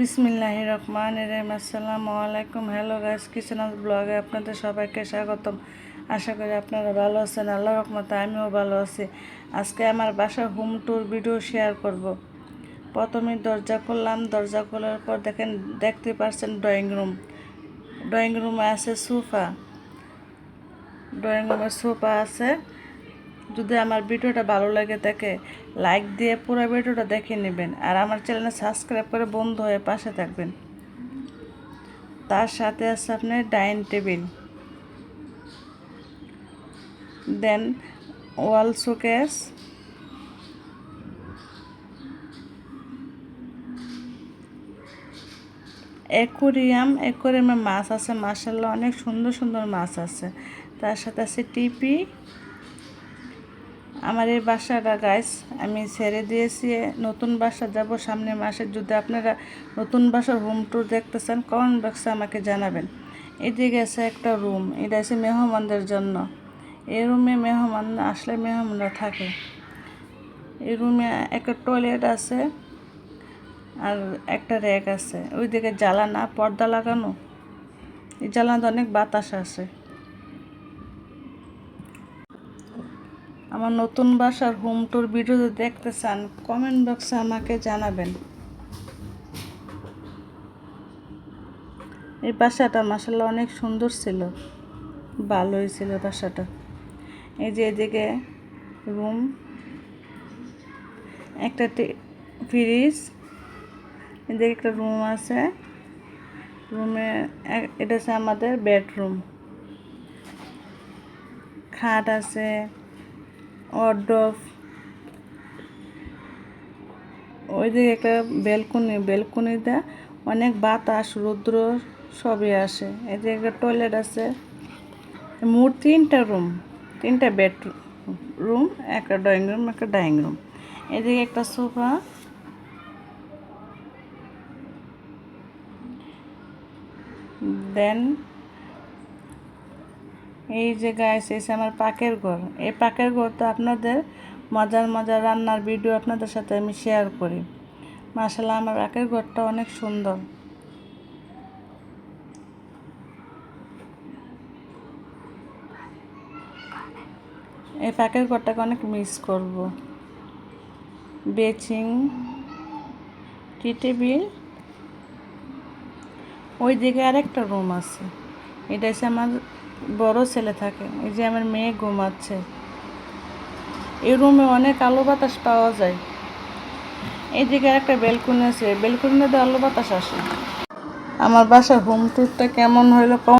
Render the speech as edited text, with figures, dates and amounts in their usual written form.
বিসমিল্লাহির রহমানির রহিম। আসসালামু আলাইকুম। হ্যালো গাইস, কিচেন ব্লগে আপনাদের সবাইকে স্বাগতম। আশা করি আপনারা ভালো আছেন। আল্লাহর রহমতে আমিও ভালো আছি। আজকে আমার বাসার হোম ট্যুর ভিডিও শেয়ার করব। প্রথমে দরজা খুললাম। দরজা খোলার পর দেখতে পাচ্ছেন ড্রয়িং রুম। ড্রয়িং রুমে আছে সোফা। ড্রয়িং রুমে সোফা আছে। যদি আমার ভিডিওটা ভালো লাগে থাকে লাইক দিয়ে পুরো ভিডিওটা দেখে নেবেন, আর আমার চ্যানেলে সাবস্ক্রাইব করে বন্ধু হয়ে পাশে থাকবেন। তার সাথে আছে আপনার ডাইনিং টেবিল, দেন ওয়াল শোকেস, অ্যাকোয়ারিয়ামে মাছ আছে, মাশাআল্লাহ অনেক সুন্দর সুন্দর মাছ আছে। তার সাথে আছে টিপি। আমার এই বাসাটা গাইস আমি ছেড়ে দিয়েছি, নতুন বাসা যাব সামনের মাসে। যদি আপনারা নতুন বাসার হোম ট্যুর দেখতে চান কমেন্ট বক্সে আমাকে জানাবেন। এদিকে আছে একটা রুম, এটা আছে মেহমানদের জন্য। এই রুমে মেহমান আসলে মেহমানরা থাকে। এই রুমে একটা টয়লেট আছে আর একটা র্যাক আছে। ওইদিকে জ্বালানা, পর্দা লাগানো। এই জ্বালানাতে অনেক বাতাস আছে। আমার নতুন বাসার হোম ট্যুর ভিডিও যদি দেখতে চান কমেন্ট বক্সে আমাকে জানাবেন। এই বাসাটা মাশাআল্লাহ অনেক সুন্দর ছিল, ভালোই ছিল বাসাটা। এই যে এদিকে রুম, একটা ফ্রিজ, এদিকে একটা রুম আছে। রুমে এটা হচ্ছে আমাদের বেডরুম। খাট আছে, ওয়ারড্রোব। ওইদিকে একটা ব্যালকনিতে অনেক বাতাস রৌদ্র সবই আসে। এদিকে একটা টয়লেট আছে। মোট তিনটা বেডরুম, একটা ড্রয়িং রুম, একটা ডাইনিং রুম। এদিকে একটা সোফা। দেন এই যে গাইস এসে আমার পাকের ঘর। এই পাকের ঘর তো আপনাদের মজার মজার রান্নার ভিডিও আপনাদের সাথে আমি শেয়ার করি। মাশাআল্লাহ আমার পাকের ঘরটা অনেক সুন্দর। এই পাকের ঘরটাকে অনেক মিস করব। বেচিং, টি টেবিল। ওই দিকে আরেকটা রুম আছে, এটা হচ্ছে আমার বড় ছেলে থাকে। এই যে আমার মেয়ে ঘুমাচ্ছে। এই রুমে অনেক আলো বাতাস পাওয়া যায়। এইদিকে একটা ব্যালকনি আছে, ব্যালকনিতে আলো বাতাস আসে। আমার বাসার হোম ট্যুরটা কেমন হইলো